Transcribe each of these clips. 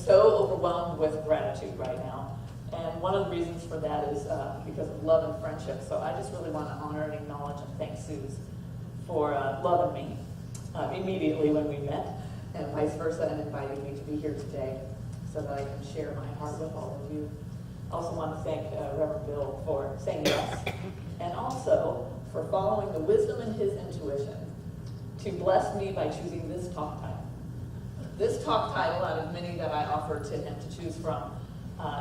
so overwhelmed with gratitude right now. And one of the reasons for that is because of love and friendship. So I just really want to honor and acknowledge and thank Suze for loving me immediately when we met, and vice versa, and inviting me to be here today so that I can share my heart with all of you. I also want to thank Reverend Bill for saying yes, and also for following the wisdom and his intuition to bless me by choosing this talk title. This talk title, out of many that I offered to him to choose from,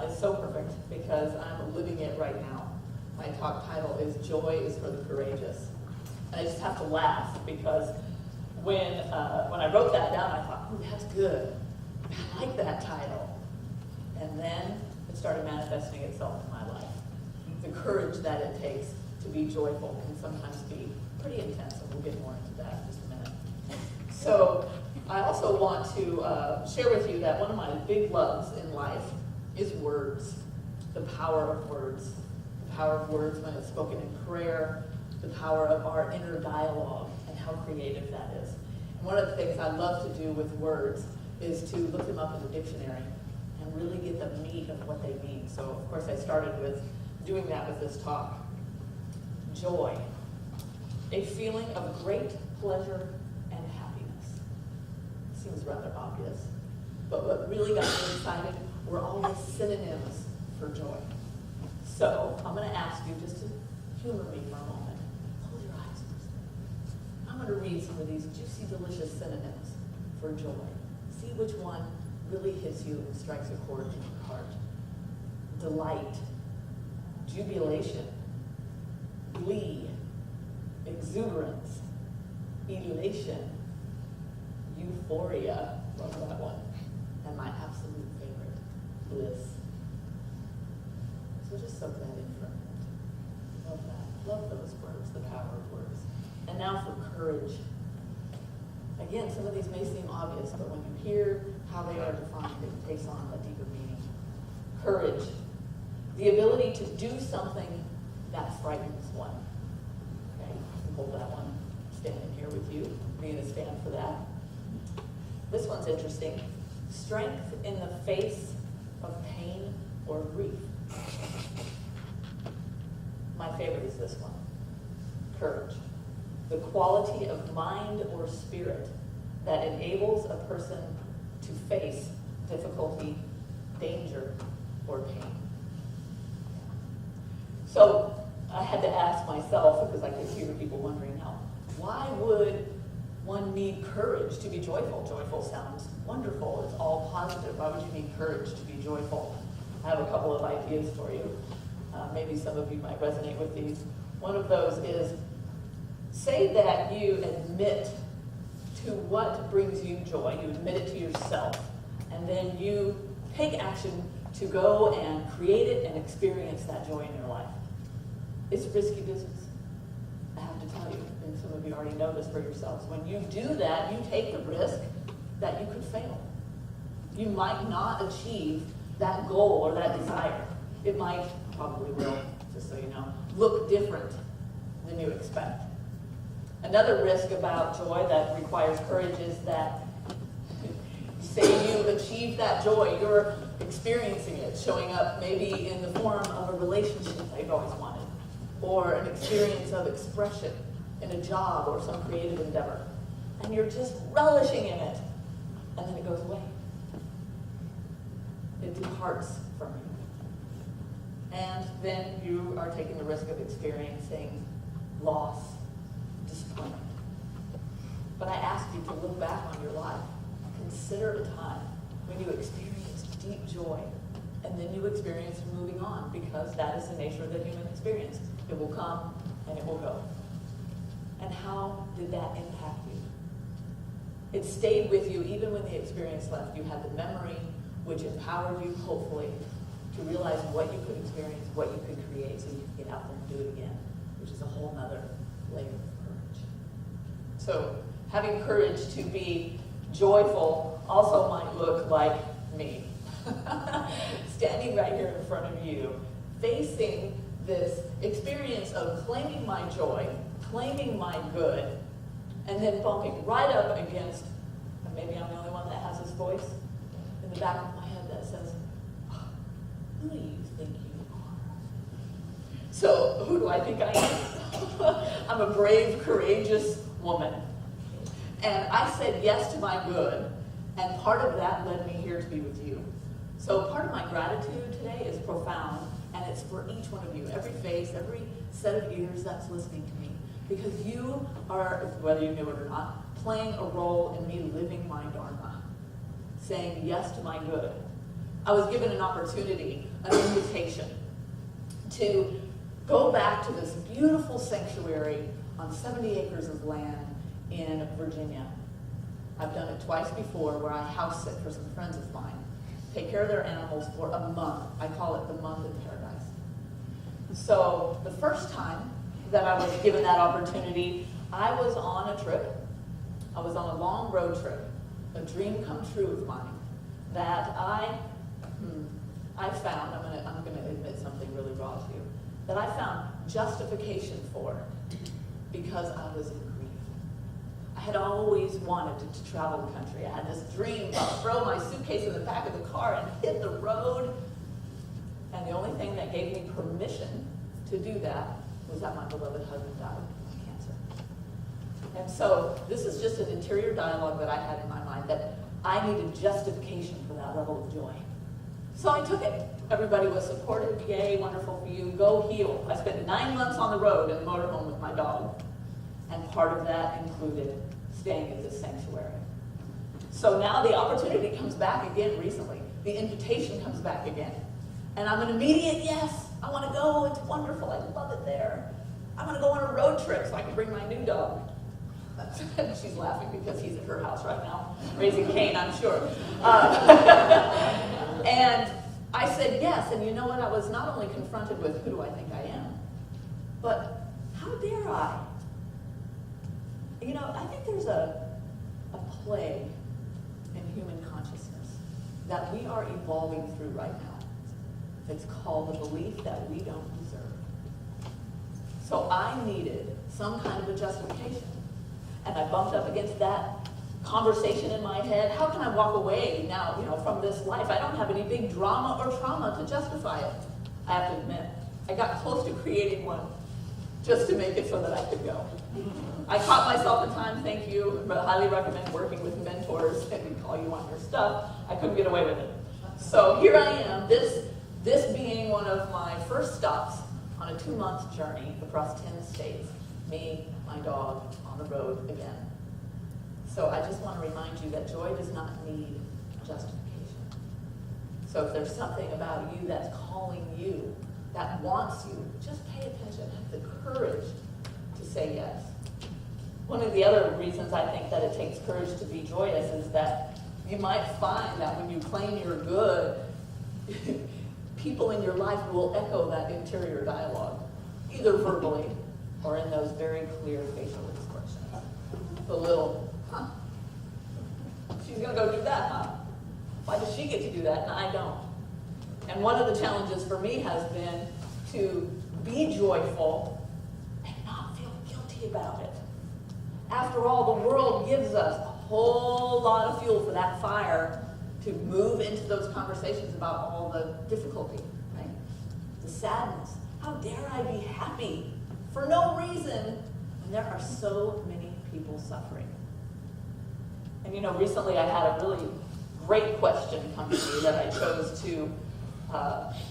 is so perfect because I'm living it right now. My talk title is Joy is for the Courageous. And I just have to laugh because when I wrote that down, I thought, oh, that's good. I like that title. And then it started manifesting itself in my life. The courage that it takes to be joyful can sometimes be pretty intense, and we'll get more into that in just a minute. So I also want to share with you that one of my big loves in life is words, the power of words. The power of words when it's spoken in prayer, the power of our inner dialogue, and how creative that is. And one of the things I love to do with words is to look them up in the dictionary and really get the meat of what they mean. So, of course, I started with doing that with this talk. Joy, a feeling of great pleasure and happiness. Seems rather obvious, but what really got me excited were all the synonyms for joy. So I'm going to ask you just to humor me for a moment. Close your eyes. I'm going to read some of these juicy, delicious synonyms for joy. See which one really hits you and strikes a chord in your heart. Delight, jubilation, glee, exuberance, elation, euphoria, love that one, and my absolute favorite, bliss. So just soak that in for a minute. Love that. Love those words, the power of words. And now for courage. Again, some of these may seem obvious, but when you hear how they are defined, it takes on a deeper meaning. Courage, the ability to do something that frightens one. Okay, I can hold that one standing here with you. I'm going to stand for that. This one's interesting. Strength in the face of pain or grief. My favorite is this one. Courage, the quality of mind or spirit that enables a person to face difficulty, danger, or pain. So I had to ask myself, because I could hear people wondering now, why would one need courage to be joyful? Joyful sounds wonderful. It's all positive. Why would you need courage to be joyful? I have a couple of ideas for you. Maybe some of you might resonate with these. One of those is, say that you admit to what brings you joy. You admit it to yourself. And then you take action to go and create it and experience that joy in your life. It's risky business. I have to tell you, and some of you already know this for yourselves. When you do that, you take the risk that you could fail. You might not achieve that goal or that desire. It might, probably will, just so you know, look different than you expect. Another risk about joy that requires courage is that, say you achieve that joy, you're experiencing it, showing up maybe in the form of a relationship that you've always wanted, or an experience of expression in a job or some creative endeavor. And you're just relishing in it, and then it goes away. It departs from you. And then you are taking the risk of experiencing loss, disappointment. But I ask you to look back on your life. Consider a time when you experienced deep joy, and then you experience moving on, because that is the nature of the human experience. It will come and it will go. And how did that impact you? It stayed with you even when the experience left. You had the memory which empowered you, hopefully, to realize what you could experience, what you could create, so you could get out there and do it again, which is a whole nother layer of courage. So having courage to be joyful also might look like me. Standing right here in front of you, facing this experience of claiming my joy, claiming my good, and then bumping right up against, and maybe I'm the only one that has this voice, in the back of my head, that says, who do you think you are? So who do I think I am? I'm a brave, courageous woman. And I said yes to my good, and part of that led me here to be with you. So part of my gratitude today is profound, and it's for each one of you, every face, every set of ears that's listening to me. Because you are, whether you knew it or not, playing a role in me living my dharma, saying yes to my good. I was given an opportunity, an invitation, to go back to this beautiful sanctuary on 70 acres of land in Virginia. I've done it twice before, where I house sit for some friends of mine, take care of their animals for a month. I call it the month in paradise. So the first time that I was given that opportunity, I was on a trip. I was on a long road trip, a dream come true of mine, that I found, I'm going to admit something really raw to you, that I found justification for because I was in grief. I had always wanted to travel the country. I had this dream about throw my suitcase in the back of the car and hit the road. And the only thing that gave me permission to do that was that my beloved husband died of cancer. And so this is just an interior dialogue that I had in my mind, that I needed justification for that level of joy. So I took it. Everybody was supportive. Yay, wonderful for you. Go heal. I spent 9 months on the road in the motorhome with my dog. And part of that included staying at this sanctuary. So now the opportunity comes back again recently. The invitation comes back again. And I'm an immediate yes. I want to go. It's wonderful. I love it there. I want to go on a road trip so I can bring my new dog. She's laughing because he's at her house right now, raising Cain, I'm sure. And I said yes, and you know what? I was not only confronted with who do I think I am, but how dare I? You know, I think there's a plague in human consciousness that we are evolving through right now. It's called the belief that we don't deserve. So I needed some kind of a justification. And I bumped up against that conversation in my head. How can I walk away now, from this life? I don't have any big drama or trauma to justify it. I have to admit, I got close to creating one just to make it so that I could go. I caught myself at times, thank you, but I highly recommend working with mentors and we call you on your stuff. I couldn't get away with it. So here I am, this being one of my first stops on a 2-month journey across 10 states. Me, my dog, on the road again. So I just want to remind you that joy does not need justification. So if there's something about you that's calling you, that wants you, just pay attention. Have the courage to say yes. One of the other reasons I think that it takes courage to be joyous is that you might find that when you claim you're good, people in your life will echo that interior dialogue, either verbally or in those very clear facial expressions. The little, she's going to go do that, huh? Why does she get to do that and I don't? And one of the challenges for me has been to be joyful and not feel guilty about it. After all, the world gives us a whole lot of fuel for that fire to move into those conversations about all the difficulty, right? The sadness. How dare I be happy for no reason when there are so many people suffering? And recently I had a really great question come to me that I chose to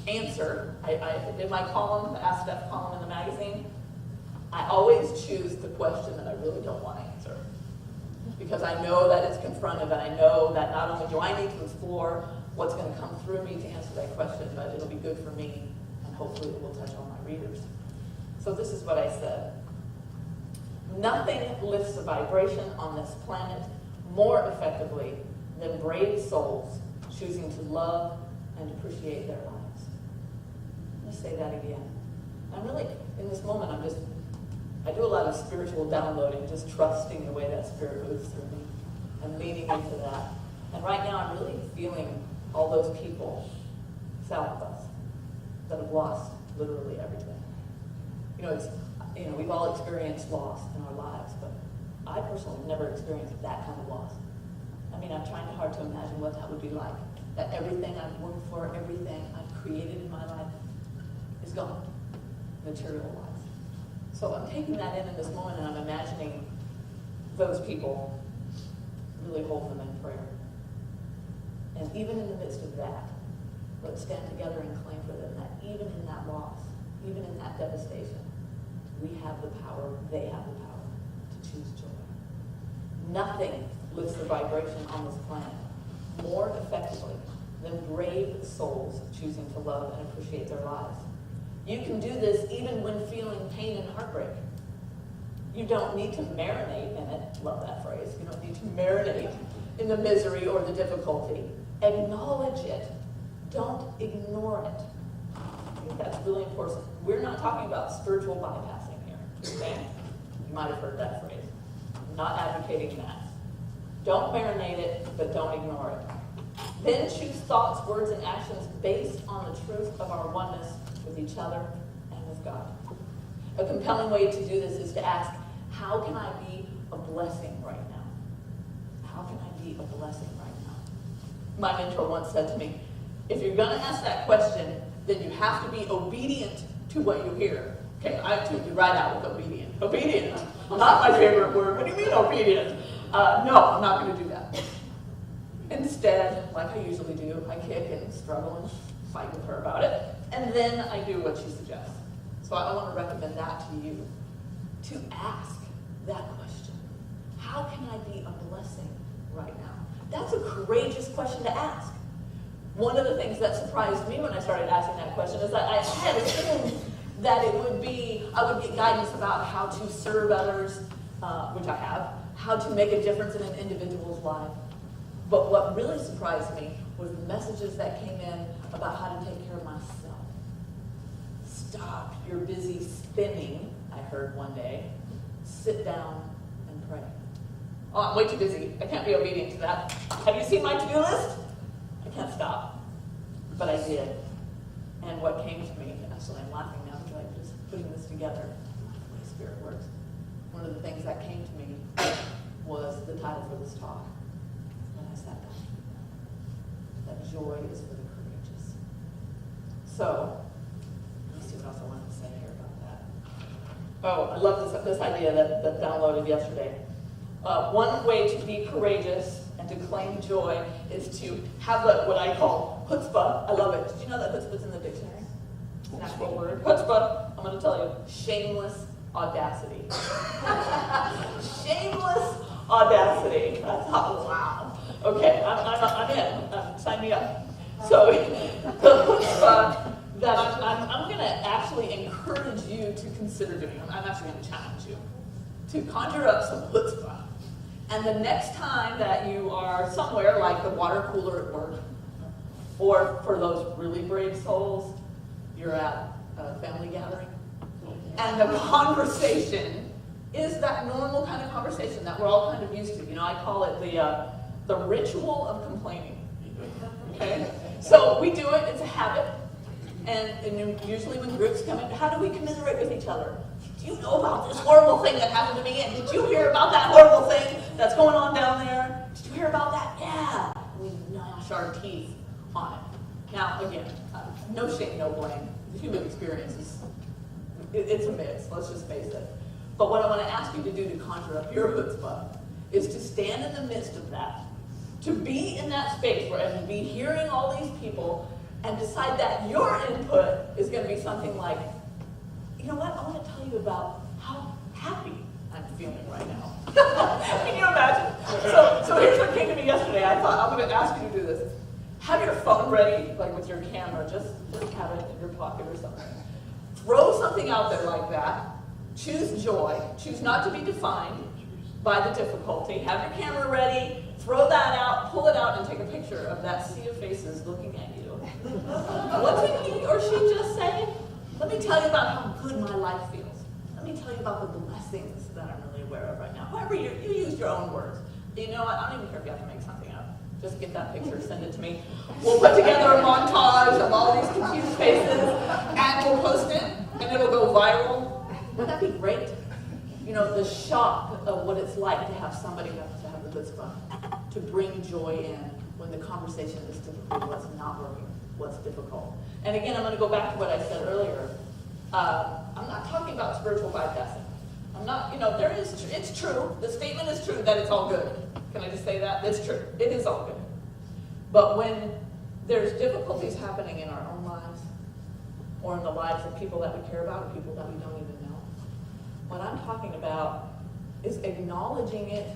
answer. I did my column, the Ask Stef column in the magazine. I always choose the question that I really don't want to answer, because I know that it's confrontive, and I know that not only do I need to explore what's going to come through me to answer that question, but it'll be good for me, and hopefully it will touch all my readers. So this is what I said. Nothing lifts the vibration on this planet more effectively than brave souls choosing to love and appreciate their lives. I'm going to say that again. I'm really, in this moment, I do a lot of spiritual downloading, just trusting the way that spirit moves through me and leaning into that. And right now I'm really feeling all those people south of us that have lost literally everything. We've all experienced loss in our lives, but I personally have never experienced that kind of loss. I'm trying hard to imagine what that would be like. that everything I've worked for, everything I've created in my life is gone, material-wise. So I'm taking that in this moment, and I'm imagining those people, really hold them in prayer. And even in the midst of that, let's stand together and claim for them that even in that loss, even in that devastation, we have the power, they have the power to choose joy. Nothing lifts the vibration on this planet more effectively than brave souls choosing to love and appreciate their lives. You can do this even when feeling pain and heartbreak. You don't need to marinate in it. Love that phrase. You don't need to marinate in the misery or the difficulty. Acknowledge it. Don't ignore it. I think that's really important. We're not talking about spiritual bypassing here. Okay? You might have heard that phrase. I'm not advocating that. Don't marinate it, but don't ignore it. Then choose thoughts, words, and actions based on the truth of our oneness with each other and with God. A compelling way to do this is to ask, how can I be a blessing right now? How can I be a blessing right now? My mentor once said to me, if you're going to ask that question, then you have to be obedient to what you hear. Okay, I tuned you right out with obedient. Obedient, not my favorite word. What do you mean obedient? No, I'm not going to do that. Instead, like I usually do, I kick and struggle and fight with her about it, and then I do what she suggests. So I want to recommend that to you, to ask that question. How can I be a blessing right now? That's a courageous question to ask. One of the things that surprised me when I started asking that question is that I had assumed that I would get guidance about how to serve others, which I have, how to make a difference in an individual's life. But what really surprised me was the messages that came in about how to take care of myself. Stop your busy spinning, I heard one day. Sit down and pray. Oh, I'm way too busy. I can't be obedient to that. Have you seen my to-do list? I can't stop. But I did. And what came to me, actually I'm laughing now because I'm just putting this together. The way Spirit works. One of the things that came to me was the title for this talk. And I sat down. That joy is for the courageous. So, let me see what else I wanted to say here about that. Oh, I love this idea that downloaded yesterday. One way to be courageous and to claim joy is to have what I call chutzpah. I love it. Did you know that chutzpah's in the dictionary? It's an actual word. Chutzpah, I'm going to tell you, shameless audacity. Shameless audacity. That's wow. Okay, I'm in. Sign me up. So the chutzpah that I'm going to actually encourage you to consider doing. I'm actually going to challenge you to conjure up some chutzpah. And the next time that you are somewhere like the water cooler at work, or for those really brave souls, you're at a family gathering, and the conversation is that normal kind of conversation that we're all kind of used to. You know, I call it the ritual of complaining. Okay? So we do it, it's a habit. And usually when groups come in, how do we commiserate with each other? Do you know about this horrible thing that happened to me? And did you hear about that horrible thing that's going on down there? Did you hear about that? Yeah. We gnash our teeth on it. Now, again, no shame, no blame. The human experience it's a mix, let's just face it. But what I want to ask you to do to conjure up your chutzpah is to stand in the midst of that, to be in that space where and be hearing all these people and decide that your input is going to be something like, you know what, I want to tell you about how happy I'm feeling right now. Can you imagine? So here's what came to me yesterday. I thought, I'm going to ask you to do this. Have your phone ready, like with your camera, just have it in your pocket or something. Throw something out there like that. Choose joy. Choose not to be defined by the difficulty. Have your camera ready. Throw that out, pull it out, and take a picture of that sea of faces looking at you. What did he or she just say? Let me tell you about how good my life feels. Let me tell you about the blessings that I'm really aware of right now. However, you use your own words. You know what? I don't even care if you have to make something up. Just get that picture, send it to me. We'll put together a montage of all these confused faces, and we'll post it, and it'll go viral. Wouldn't that be great? You know, the shock of what it's like to have somebody to have the chutzpah to bring joy in when the conversation is difficult, what's not working, what's difficult. And again, I'm going to go back to what I said earlier. I'm not talking about spiritual bypassing. I'm not, it's true. The statement is true that it's all good. Can I just say that? It's true. It is all good. But when there's difficulties happening in our own lives, or in the lives of people that we care about, or people that we don't even know, what I'm talking about is acknowledging it,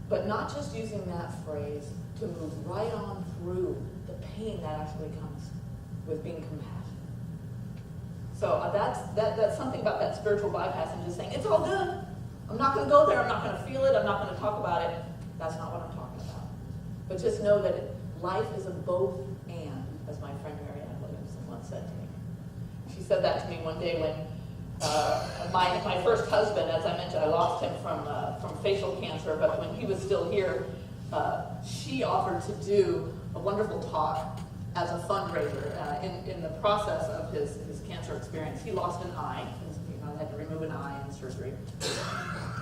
but not just using that phrase to move right on through the pain that actually comes with being compassionate. So that's something about that spiritual bypass and just saying, it's all good. I'm not going to go there. I'm not going to feel it. I'm not going to talk about it. That's not what I'm talking about. But just know that life is a both and, as my friend Marianne Williamson once said to me. She said that to me one day when my first husband, as I mentioned, I lost him from facial cancer, but when he was still here, she offered to do a wonderful talk as a fundraiser in the process of his cancer experience. He lost an eye, had to remove an eye in surgery.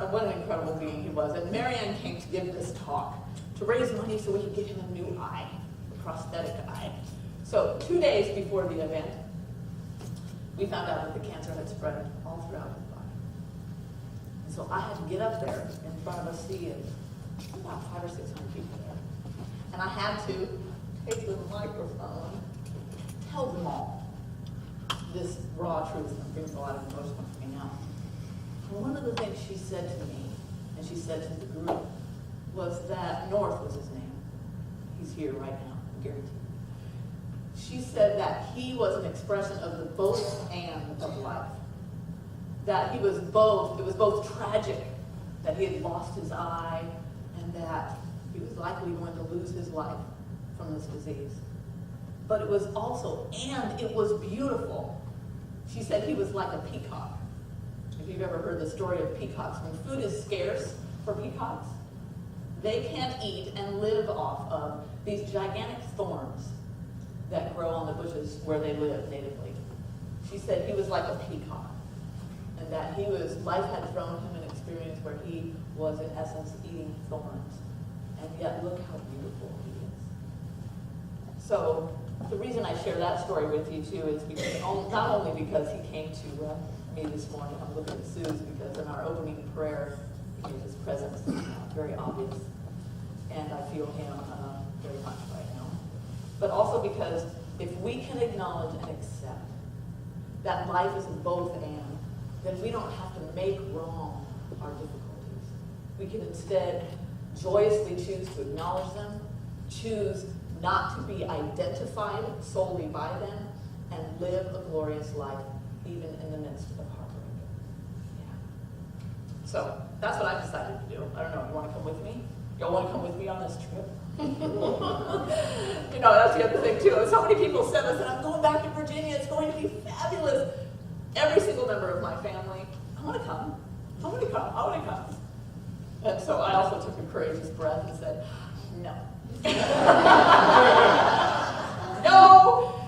And what an incredible being he was. And Marianne came to give this talk to raise money so we could get him a new eye, a prosthetic eye. So 2 days before the event, we found out that the cancer had spread all throughout his body. And so I had to get up there in front of a sea of about 500 or 600 people there. And I had to take the microphone, tell them all this raw truth that brings a lot of emotion to me now. And one of the things she said to me, and she said to the group, was that North was his name. He's here right now, I guarantee you. She said that he was an expression of the both and of life. That he was both, it was both tragic that he had lost his eye and that he was likely going to lose his life from this disease. But it was also, and it was beautiful. She said he was like a peacock. If you've ever heard the story of peacocks, when food is scarce for peacocks, they can't eat and live off of these gigantic thorns that grow on the bushes where they live natively. She said he was like a peacock, and that life had thrown him an experience where he was in essence eating thorns. And yet look how beautiful he is. So the reason I share that story with you too is because not only because he came to me this morning, I'm looking at Sue's, because in our opening prayer, his presence is very obvious, and I feel him very much right now. But also because if we can acknowledge and accept that life is a both and, then we don't have to make wrong our difficulties. We can instead joyously choose to acknowledge them, choose not to be identified solely by them, and live a glorious life even in the midst of heartbreak. Yeah. So that's what I've decided to do. I don't know, you want to come with me? Y'all want to come with me on this trip? That's the other thing too. So many people said this, and I'm going back to Virginia. It's going to be fabulous. Every single member of my family, I want to come. I want to come. I want to come. And so I also took a courageous breath and said, no. No!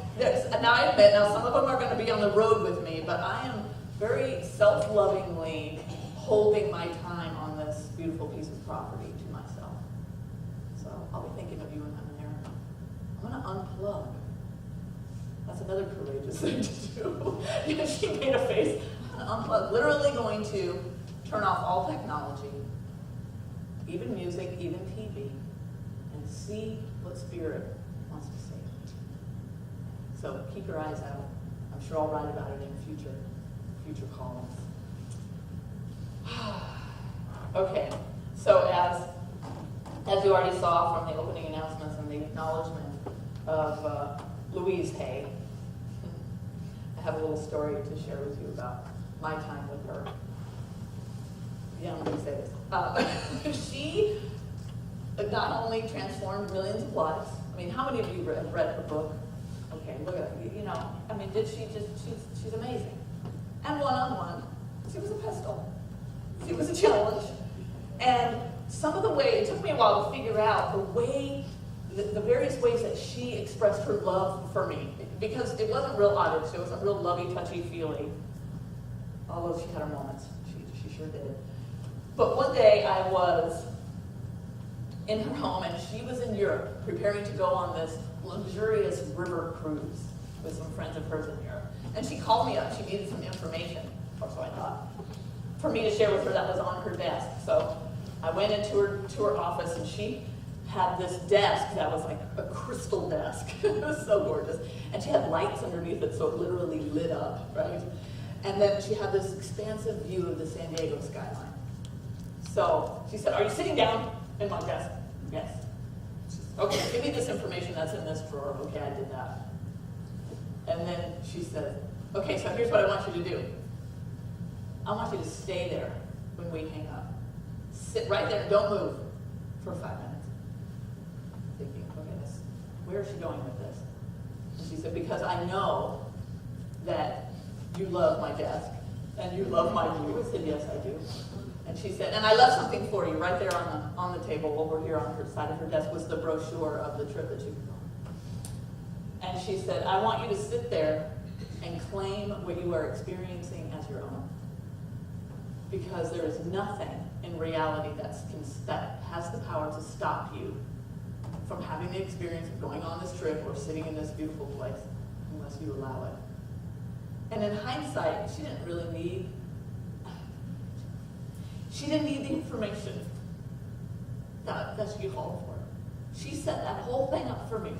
Now I admit, some of them are going to be on the road with me, but I am very self-lovingly holding my time on this beautiful piece of property to myself. So I'll be thinking of you when I'm there. I'm going to unplug. That's another courageous thing to do. She made a face. I'm going to unplug. Literally going to turn off all technology, even music, even TV, and see what Spirit wants to say. So keep your eyes out. I'm sure I'll write about it in future columns. Okay, so as you already saw from the opening announcements and the acknowledgement of Louise Hay, I have a little story to share with you about my time with her. Yeah, I'm going to say this. She not only transformed millions of lives. I mean, how many of you read her book? Okay, look at she's amazing. And one-on-one, she was a pistol. She was a challenge. And some of the way, it took me a while to figure out the various ways that she expressed her love for me. Because it wasn't real obvious. It wasn't real lovey, touchy-feely. Although she had her moments. She sure did. But one day I was in her home, and she was in Europe preparing to go on this luxurious river cruise with some friends of hers in Europe. And she called me up. She needed some information, or so I thought, for me to share with her that was on her desk. So I went into her office, and she had this desk that was like a crystal desk. It was so gorgeous. And she had lights underneath it, so it literally lit up, right? And then she had this expansive view of the San Diego skyline. So she said, "Are you sitting down in my desk?" "Yes." "Okay, give me this information that's in this drawer." Okay, I did that. And then she said, "Okay, so here's what I want you to do. I want you to stay there when we hang up. Sit right there, don't move for 5 minutes." Thinking, okay, where is she going with this? And she said, "Because I know that you love my desk and you love my view." I said, "Yes, I do." And she said, "And I left something for you right there on the table over here on her side of her desk was the brochure of the trip that you could go on." And she said, "I want you to sit there and claim what you are experiencing as your own. Because there is nothing in reality that has the power to stop you from having the experience of going on this trip or sitting in this beautiful place unless you allow it." And in hindsight, she didn't need the information that she called for. She set that whole thing up for me.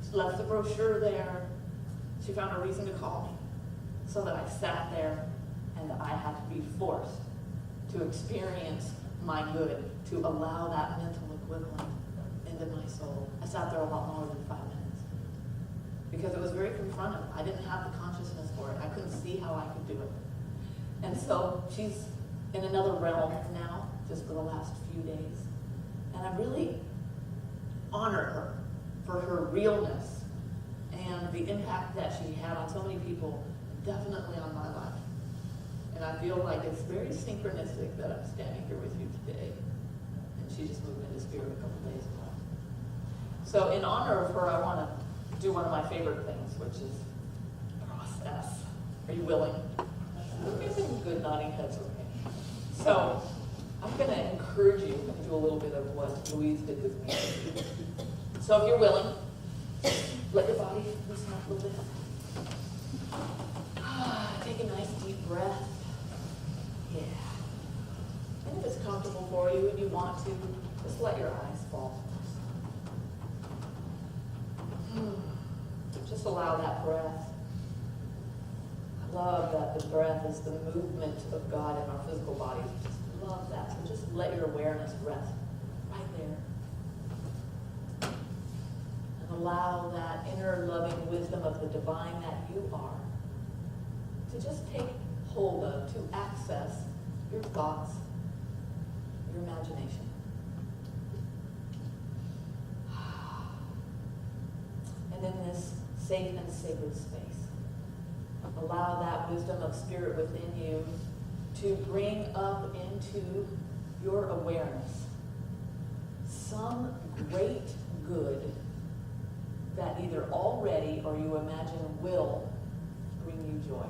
She left the brochure there. She found a reason to call me so that I sat there and I had to be forced to experience my good, to allow that mental equivalent into my soul. I sat there a lot more than 5 minutes because it was very confrontive. I didn't have the consciousness for it. I couldn't see how I could do it. And so she's in another realm now, just for the last few days. And I really honor her for her realness and the impact that she had on so many people, definitely on my life. And I feel like it's very synchronistic that I'm standing here with you today. And she just moved into spirit a couple days ago. So in honor of her, I want to do one of my favorite things, which is process. Are you willing? Okay, some good nodding heads, okay. So I'm going to encourage you to do a little bit of what Louise did with me. So if you're willing, let your body loosen up a little bit. Take a nice deep breath. Yeah. And if it's comfortable for you and you want to, just let your eyes fall. Just allow that breath. I love that the breath is the movement of God in our physical bodies. Just love that. So just let your awareness rest right there. And allow that inner loving wisdom of the divine that you are to just take hold of, to access your thoughts, your imagination. And in this safe and sacred space, allow that wisdom of spirit within you to bring up into your awareness some great good that either already or you imagine will bring you joy.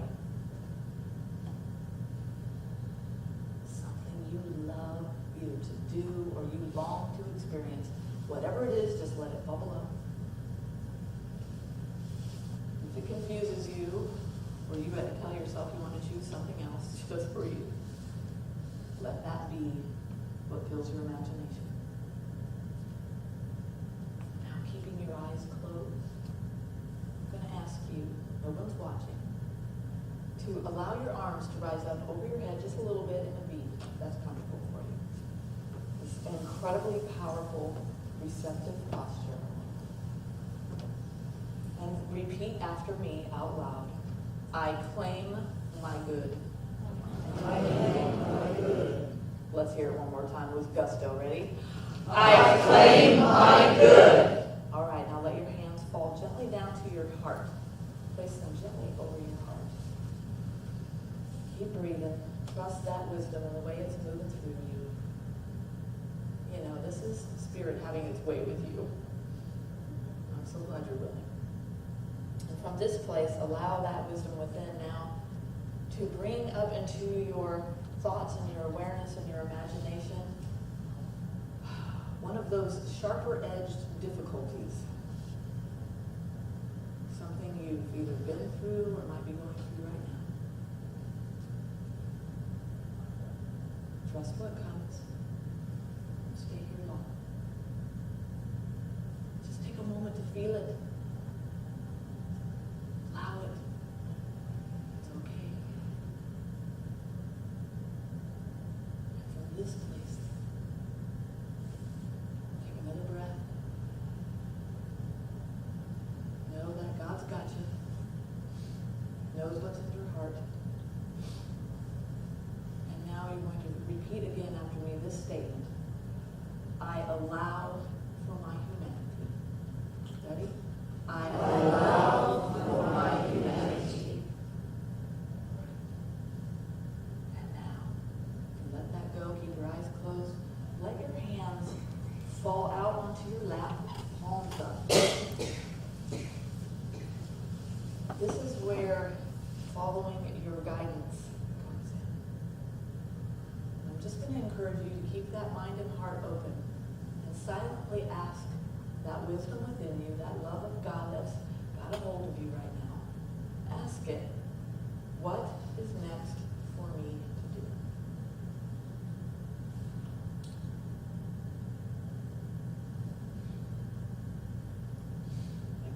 Something you love either to do or you long to experience. Whatever it is, just let it bubble up. If it confuses you, or you got to tell yourself you want to choose something else just for you, let that be what fills your imagination. Now, keeping your eyes closed, I'm going to ask you, no one's watching, to allow your arms to rise up over your head just a little bit in a V, if that's comfortable for you. It's an incredibly powerful, receptive posture. And repeat after me out loud. I claim my good. I claim my good. Let's hear it one more time with gusto. Ready? I claim my good. All right, now let your hands fall gently down to your heart. Place them gently over your heart. Keep breathing. Trust that wisdom and the way it's moving through you. You know, this is spirit having its way with you. I'm so glad you're willing. From this place, allow that wisdom within now to bring up into your thoughts and your awareness and your imagination one of those sharper-edged difficulties. Something you've either been through or might be going through right now. Trust what comes. Don't stay here long. Just take a moment to feel it. Allow it. It's okay. And from this place, take another breath. Know that God's got you. Knows what's in your heart. And now you're going to repeat again after me this statement. I allow for my humanity. Ready? I allow for my humanity. And now, let that go. Keep your eyes closed. Let your hands fall out onto your lap, palms up. This is where following your guidance comes in. I'm just going to encourage you to keep that mind and heart open and silently ask that wisdom within you, that love of God that's got a hold of you right now. Ask it, what is next for me to do?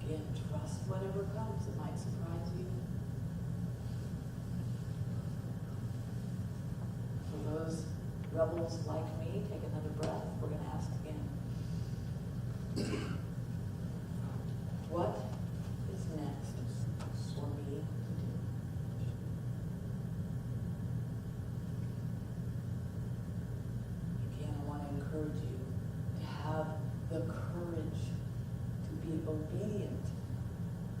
Again, trust whatever comes. It might surprise you. For those rebels like me, take another breath. We're going to ask again. What is next for me to do? Again, I want to encourage you to have the courage to be obedient.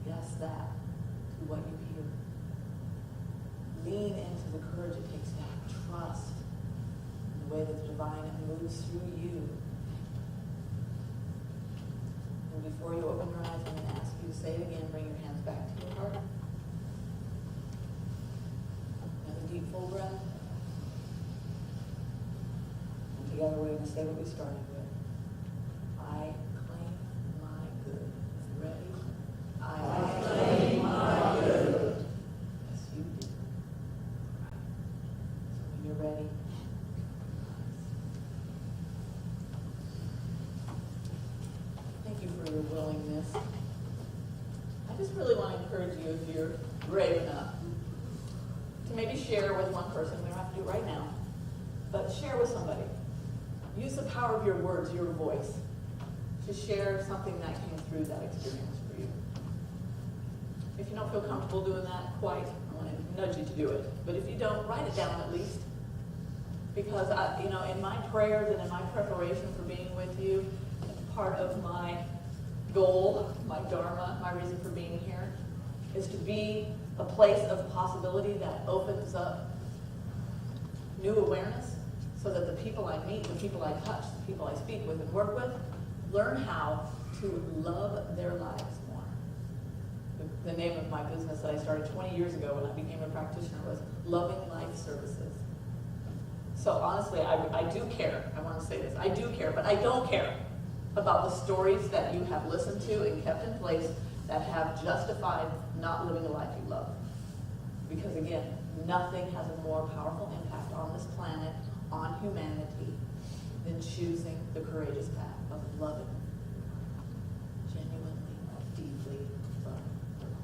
Yes, that, to what you hear. Lean into the courage it takes to have trust in the way that the divine moves through you. And before you open your eyes, I'm going to ask you to say it again. Bring your hands back to your heart. Another deep, full breath. And together we're going to say what we started with. I claim my good. Ready? I claim my good. Yes, you do. Right. So when you're ready, thank you for your willingness. I just really want to encourage you, if you're brave enough, to maybe share with one person. We don't have to do it right now, but share with somebody. Use the power of your words, your voice, to share something that came through that experience for you. If you don't feel comfortable doing that quite, I want to nudge you to do it. But if you don't, write it down at least. Because in my prayers and in my preparation for being with you, part of my goal, my dharma, my reason for being here, is to be a place of possibility that opens up new awareness so that the people I meet, the people I touch, the people I speak with and work with, learn how to love their lives more. The name of my business that I started 20 years ago when I became a practitioner was Loving Life Services. So honestly, I do care. I want to say this. I do care, but I don't care about the stories that you have listened to and kept in place that have justified not living the life you love. Because again, nothing has a more powerful impact on this planet, on humanity, than choosing the courageous path of loving, genuinely, deeply loving.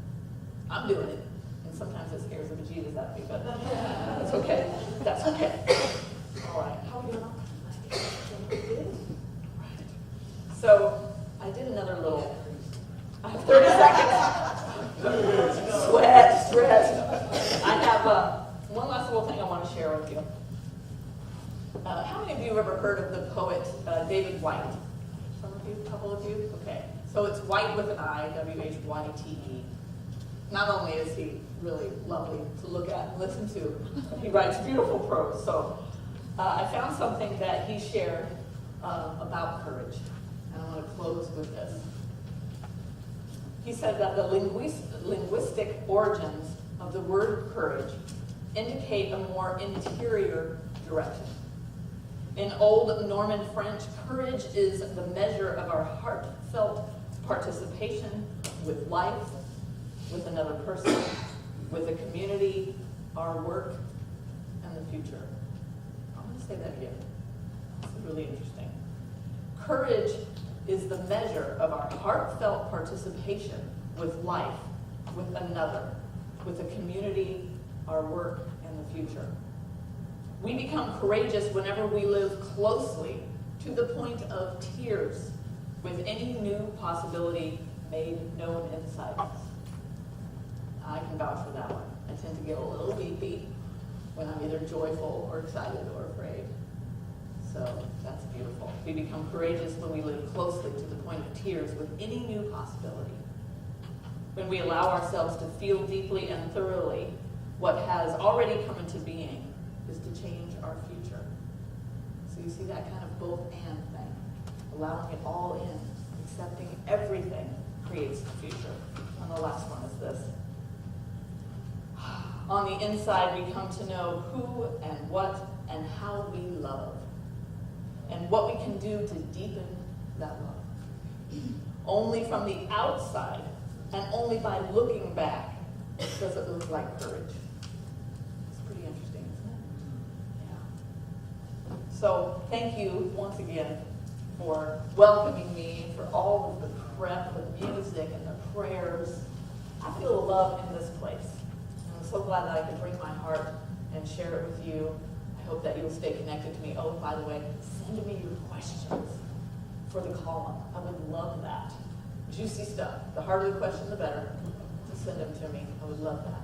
I'm doing it, and sometimes it scares the bejesus out of me, but that's okay. That's okay. All right, how are we doing? So I did another little, I have 30 seconds. Sweat, stress. I have one last little thing I want to share with you. How many of you have ever heard of the poet David White? Some of you, a couple of you? Okay. So it's White with an I, W-H-Y-T-E. Not only is he really lovely to look at and listen to, he writes beautiful prose. So I found something that he shared about courage. And I want to close with this. He said that the linguistic origins of the word courage indicate a more interior direction. In Old Norman French, courage is the measure of our heartfelt participation with life, with another person, with a community, our work, and the future. I'm going to say that again. It's really interesting. Courage is the measure of our heartfelt participation with life, with another, with a community, our work, and the future. We become courageous whenever we live closely to the point of tears with any new possibility made known inside us. I can vouch for that one. I tend to get a little weepy when I'm either joyful or excited or afraid. So that's beautiful. We become courageous when we live closely to the point of tears with any new possibility. When we allow ourselves to feel deeply and thoroughly what has already come into being is to change our future. So you see that kind of both and thing. Allowing it all in, accepting everything creates the future. And the last one is this. On the inside, we come to know who and what and how we love, and what we can do to deepen that love. Only from the outside, and only by looking back, does it look like courage. It's pretty interesting, isn't it? Yeah. So thank you once again for welcoming me, for all of the prep, the music, and the prayers. I feel the love in this place. I'm so glad that I could bring my heart and share it with you. I hope that you'll stay connected to me. Oh, by the way, send me your questions for the column. I would love that. Juicy stuff. The harder the question, the better. To send them to me. I would love that.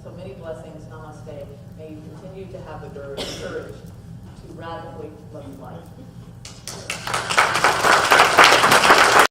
So many blessings. Namaste. May you continue to have the courage to radically love life.